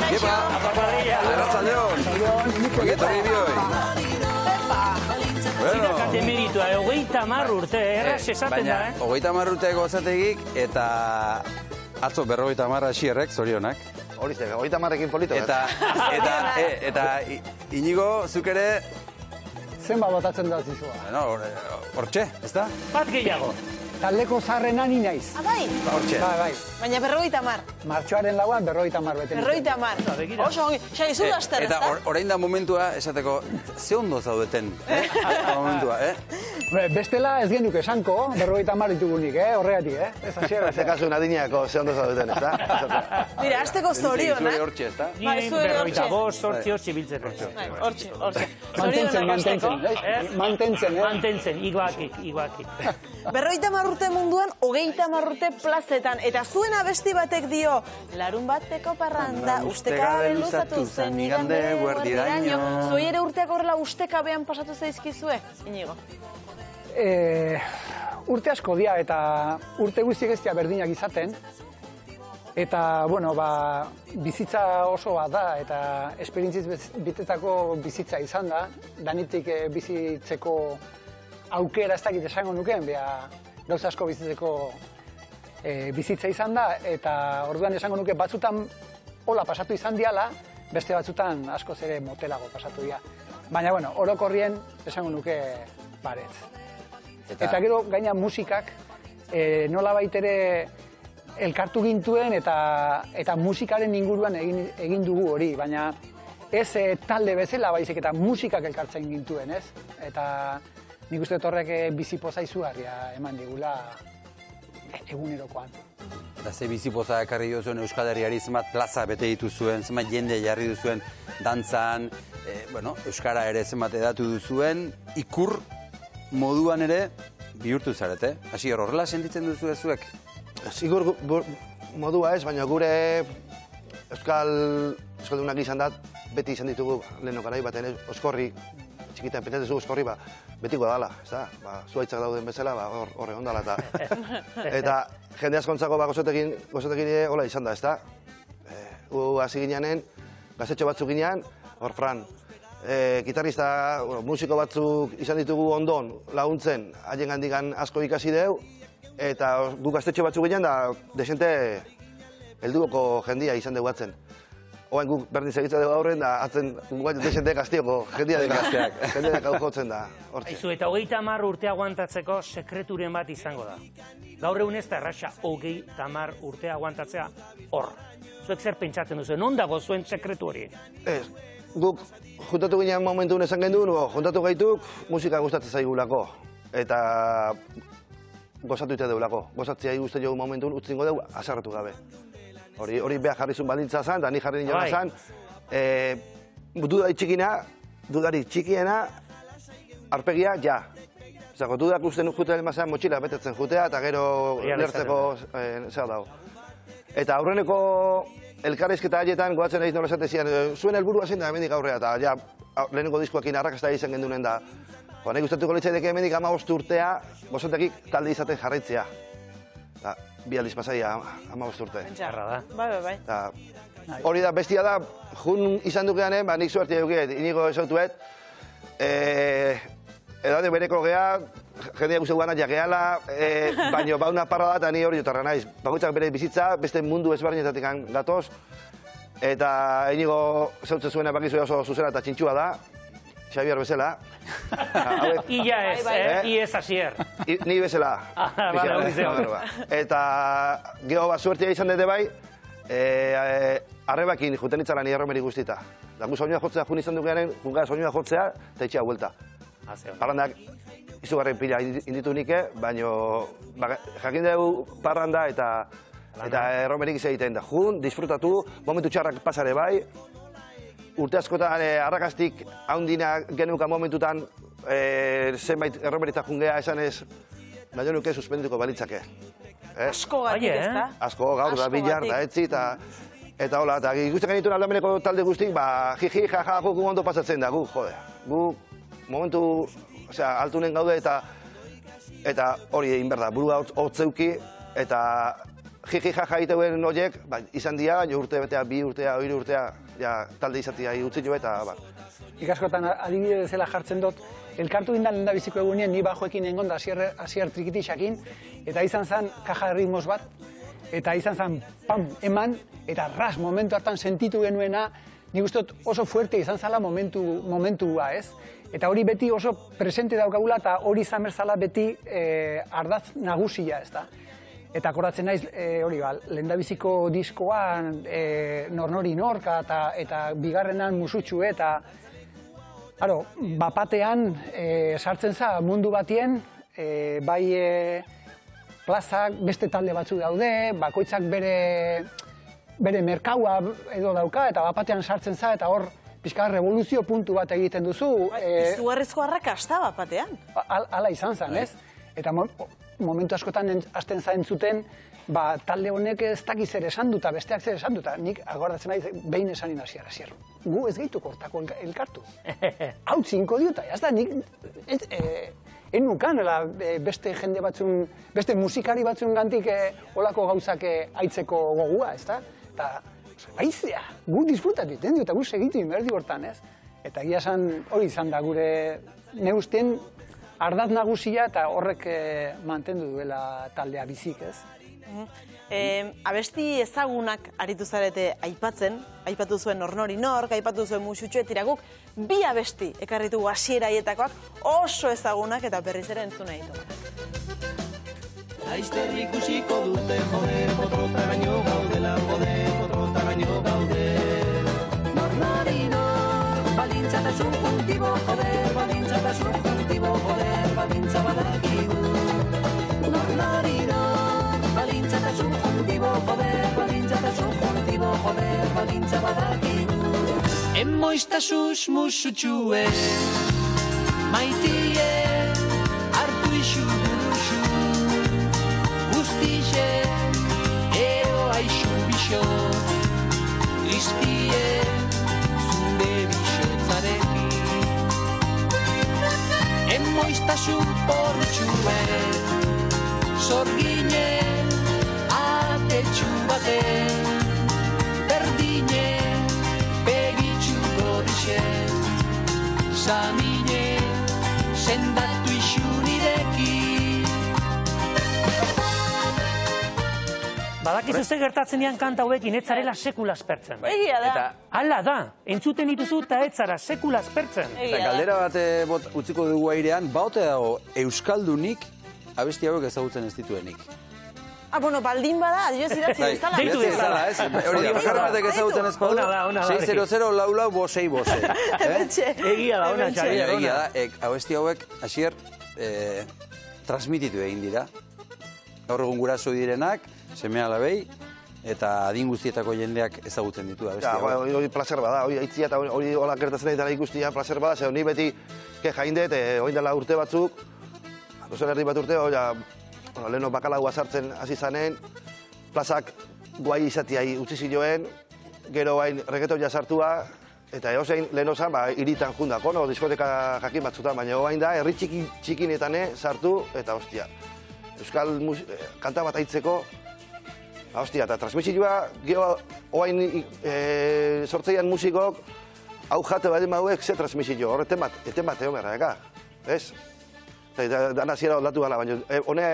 Kepa, arratzaldeon. Ongetorri bioi. Zidakate meritua, 30 urte, erraz esaten da, Baina, 30 urte gozategik eta atzo 50 asierrek, zorionak. Horizte, 30ekin polito. Eta Inigo, zuk ere... Zenba botatzen da zizua. Hortxe, ez da? bat gehiago. Taldeko zaharrena ni naiz. Bai, Hortxe. Bai. baina 50. Martxoaren lauan 50 bete. 50. Oso ongi, xa, izu laster, ez Eta da? orain da momentua, esateko, ze ondo zaudeten, momentua, Bestela ez genuke esanko, 50 ditugunik, horregatik, Ez hasiera. Ez kasu nadineako ze ondo zaudeten, ez da? Mira, azteko zorionak. Zure hortxe, ez da? Bai, zuere hortxe. 45 hortzi zibiltzeko. Hortxe. Mantentzen, iguakik. 50 urte munduan, 30 urte plazetan. Eta zuen abesti batek dio, larun bateko parranda, ustekabe luzatu zen, igande guardiraino. Zuei ere urteak horrela ustekabean pasatu zaizkizue, Inigo? Urte asko dia eta urte guztiek ez dira berdinak izaten. Eta, bizitza oso bat da, eta esperientziz bitetako bizitza izan da. Danitik bizitzeko aukera ez dakit esango nukeen, gauza asko bizitzeko bizitza izan da, eta orduan esango nuke batzutan hola pasatu izan diala, beste batzutan askoz ere motelago pasatu dira. Baina, orokorrien esango nuke baretz. Eta gero gaina musikak nola baitere elkartu gintuen eta musikaren inguruan egin dugu hori, baina ez talde bezala baizik eta musikak elkartzen gintuen, ez? Eta nik uste horrek bizipoza izugarria eman digula egunerokoan. Eta ze bizipoza ekarri duzuen Euskal Herriari zenbat plaza bete dituzuen, zenbat jende jarri duzuen dantzan, Euskara ere zenbat edatu duzuen, ikur moduan ere bihurtu zarete. Hasi horrela sentitzen duzu zuek? Zigur modua ez, baina gure Euskaldunak izan dat, beti izan ditugu leheno garai baten oskorri, txikitan pentsatzezu oskorri, betiko dala, ez da? Zuaitzak dauden bezala, horre ondala eta jende askontzako gozotekin hola izan da, ez da? Gu hasi gineanen, gazetxo batzuk ginean, hor Fran, gitarrista, musiko batzuk izan ditugu ondon laguntzen, haien gandikan asko ikasi deu, eta gu gaztetxo batzuk ginean da desente helduko jendia izan dugu atzen. Oain guk berdin segitza dugu aurren da atzen desente gaztioko jendia dekazteak. Jendia dekau jotzen da. Aizu, eta 30 urte aguantatzeko sekreturen bat izango da. Gaur egun ez da erraxa 30 urte aguantatzea hor. Zuek zer pentsatzen duzu, non dago zuen sekretu hori? Ez, guk juntatu ginean momentu esan genduen, juntatu gaituk musika gustatzen zaigulako. Eta gozatu ite deulako. Gozatzea igusten jogu momentun utzingo dugu, asarratu gabe. Hori behar jarrizun baldintza zan, da ni jarri niola zan. Dudari txikiena, arpegia, ja. Zako, dudak usten jutea elmazan motxila betetzen jutea, eta gero lertzeko zer dago. Eta aurreneko elkarrizketa haietan, goatzen nahiz nola esatezian, zuen helburua zein da hemendik aurrea, eta ja, lehenengo diskoakin arrakasta izan gendunen da. Nik gustatuko litzaideke hemendik 15 urtea, gozotekik talde izaten jarraitzea. Bi aldiz pasaia 15 urte. Jarra da. Bai. Hori da, bestia da, jun izan dukeanen, nik suertia duket, Inigo esautuet, edade bereko gea, jendea guzti guana jageala, baino bauna parra da eta ni hori jotarra naiz. Bakoitzak bere bizitza, beste mundu ezberdinetatik gatoz, eta Inigo zautzen zuena bakizu oso zuzena eta txintxua da, Xabier bezala. Ia ez, iez asier. Ni bezala. Eta geho bat suertia izan dute bai, arrebakin juten itzala ni erromeri guztita. Da gu soinua jotzea jun izan dukearen, junga soinua jotzea, eta itxea huelta. Parrandak izugarren pila inditu nike, baino jakin dugu parranda eta erromerik izan egiten da. Jun, disfrutatu, momentu txarrak pasare bai, urte askotan arrakastik haundina genuka momentutan zenbait erromerita jungea esan ez, nahi nuke suspendituko balitzake. Asko gatik ez da? Asko, gaur da, bilar, da etzi, eta hola, eta ikusten genituen aldameneko talde guztik, jiji, jaja, guk ondo pasatzen da, gu, jode. Gu, momentu, altunen gaude eta hori egin behar da, burua hotzeuki, eta jiki jaja egiteuen horiek, izan dira, urte betea, 2 urtea, 3 urtea, talde izatea utzi jo eta, Nik askotan adibide bezala jartzen dut, elkartu gindan lehendabiziko egunean ni bajoekin engon da Asier Trikitixakin, eta izan zen kaja ritmos bat, eta izan zen pam, eman, eta ras, momentu hartan sentitu genuena, nik uste dut oso fuerte izan zala momentua, ez? Eta hori beti oso presente daukagula, eta hori izan berzala beti ardatz nagusia, ez da? Eta akordatzen naiz, hori lehendabiziko diskoan Nor-nori norka eta bigarrenan Musutxu eta bapatean sartzen za mundu batien, bai plazak beste talde batzuk daude, bakoitzak bere merkaua edo dauka eta bapatean sartzen za eta hor pixka revoluzio puntu bat egiten duzu. Izugarrizko arrakasta bapatean. Hala izan zen, ez? Eta momentu askotan hasten zain zuten, talde honek ez dakiz ere esan duta, besteak zer esan duta. Nik agordatzen nahi behin esanin Asier. Gu ez gehitu kortako elkartu. Hau txinko diuta, jazta, nik enukan beste jende batzun, beste musikari batzun gantik olako gauzak aitzeko gogua, ez da? Eta baizea, gu disfrutatu iten du, eta gu segitu inberdi hortan, ez? Eta egia esan hori izan da gure neuzten ardat nagusia eta horrek mantendu duela taldea bizik, ez? Abesti ezagunak aritu zarete aipatzen, aipatu zuen Nor-nori nork, aipatu zuen Musutxu etira guk, 2 abesti ekarritugu hasiera-hietakoak oso ezagunak eta berriz ere entzuna ditu. Laizter ikusiko dute, jode, potrotaraino gaudela, jode, potrotaraino gaude. Nor-nori nork, balintzatasun juntibo, jode, balintzatasun juntibo, jode, balintza badakigu. Nor-nori nork, balintzatasun juntibo, jode, balintzatasun juntibo, jode, balintza badakigu. Emoiztasuz Musutxue, maitie, hartu isu buruxu, guztize, eo aixu bixo, tristie, zure bixotzarekin. Emoiztasun portxue, zorgine, atetxu baten, berdine, begitxu gorixen, samine, sendatu isunirekin. Badakizu ze gertatzen dian kanta hauekin, ez zarela sekula aspertzen. Egia da. Hala da, entzuten dituzu eta ez zara sekula aspertzen. Eta galdera bat utziko dugu airean, baote dago Euskaldunik abesti hauek ezagutzen ez dituenik. Bueno, baldin bada, adioz idatzi bezala. Deitu bezala, ez? Hori da, bakar batek ezagutzen ez badu, 600-44-bose. Egia da, ona Xabier. Egia da, abesti hauek, Asier, transmititu egin dira. Gaur egun guraso direnak, seme alabei, eta adin guztietako jendeak ezagutzen ditu abesti hauek. Hori placer bada, hori aitzia eta hori hola gertatzen ari dara ikustia placer bada, ze honi beti jaindet, hori dela urte batzuk, dozen erdi bat urte, leheno bakalaua sartzen hasi zanen, plazak guai izatiai utzi ziloen, gero hain reggaetoia sartua, eta eosein leheno zan, iritan jundako, diskoteka jakin batzutan, baina hain da, herri txikinetan sartu, eta hostia, euskal kanta bat aitzeko, hostia, eta transmisioa, gero hain sortzeian musikok, hau jate badin mauek, ze transmisio, horreten bat, eten bat egon berra, ez? Eta dana ziera aldatu gala, baina hone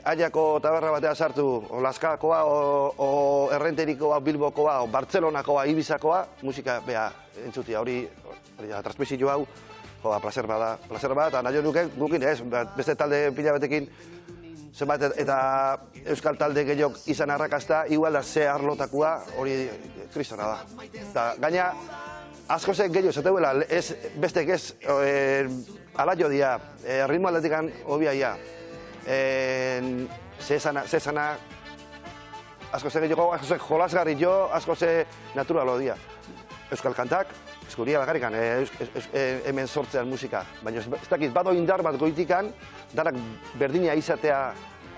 Aiako taberra batea sartu, o Laskakoa, o Errenterikoa, Bilbokoa, o Bartzelonakoa, Ibizakoa, musika beha entzutia, hori transmisio hau, placer bada, eta nahi nuke, gukin ez, beste talde pila batekin, zenbat eta euskal talde gehiok izan arrakasta, igual da ze arlotakoa, hori kristona da. Eta gaina, asko zen gehiago zateuela, bestek ez, alaio dia, ritmo atletikan obia ia, zezana, asko zen gehiago, asko zen jolasgarri jo, asko zen naturalo dia. Euskal kantak, eskuria bakarrikan, hemen sortzean musika, baina ez dakit, bado indar bat goitikan, danak berdina izatea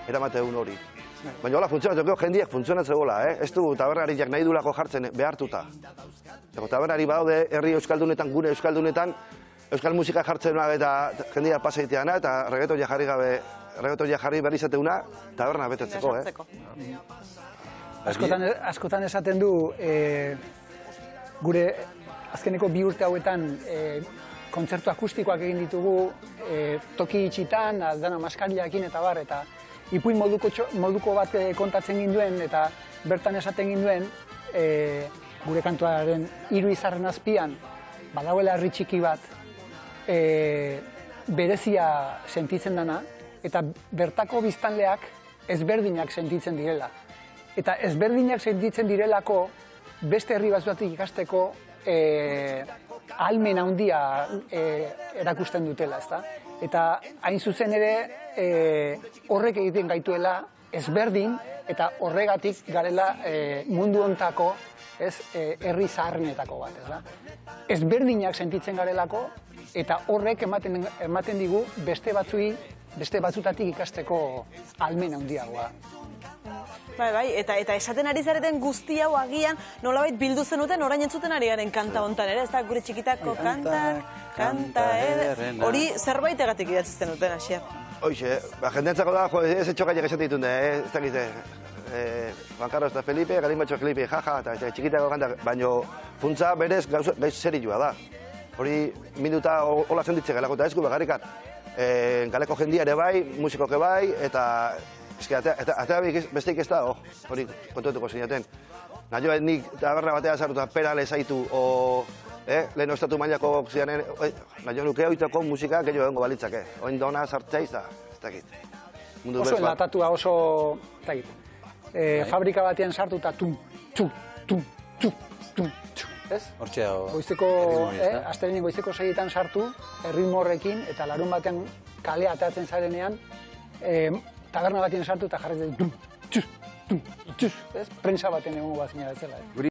eramate egun hori. Baina hola funtzionatzeko jendiak funtzionatzeko gola, ez du tabernariak nahi dulako jartzen behartuta. Tabernari badaude herri euskaldunetan, gune euskaldunetan, euskal musika jartzen eta jendia pasaiteana eta reggaetoia jarri gabe erregotoria jarri behar izateuna, taberna betetzeko, Askotan esaten du, gure azkeneko 2 urte hauetan kontzertu akustikoak egin ditugu, toki itxitan, dana maskariakin eta bar, eta ipuin moduko bat kontatzen ginduen, eta bertan esaten ginduen, gure kantuaren 3 izarren azpian, badagoela herri txiki bat, berezia sentitzen dana, eta bertako biztanleak ezberdinak sentitzen direla. Eta ezberdinak sentitzen direlako beste herri batzuetik ikasteko ahalmen handia erakusten dutela, ezta? Eta hain zuzen ere horrek egiten gaituela ezberdin eta horregatik garela mundu hontako herri zaharrenetako bat, ezta? Ezberdinak sentitzen garelako eta horrek ematen digu beste batzutatik ikasteko ahalmen handiagoa. Bai, eta esaten ari zareten guzti hau agian nolabait bildu zenuten orain entzuten ari garen kanta hontan ere, ez da gure txikitako kanta eder. Hori zerbaitegatik idatzi zenuten, Asier? Hoxe, jendeantzako da, ez etxokaiak esaten ditun, ez dakite, Juan Carlos eta Felipe, Galimbatxo Felipe, jaja, eta txikitako kanta, baina funtza berez gaiz serioa da. Hori minuta hola zenditzen galako eta esku begarrikat. Galeko jendia ere bai, musikoke bai, eta atea besteik ez da, hori kontuetuko zinaten. Nahi nik taberna batea sartuta perale zaitu, lehen ostatu mailako zianen, nahi nuke oitako musika gehiago egongo balitzake. Oin dona sartzea izan, ez dakit. Oso enlatatua, oso, ez dakit. Fabrika batean sartuta tum, txu, tum, txu, tum, txu. Ez? Goizeko, astelenen goizeko 6etan sartu, erritmo horrekin, eta larun batean kalea atatzen zarenean, taberna batean sartu eta jarretzen tum, txus, ez? Prensa baten egongo bat zela.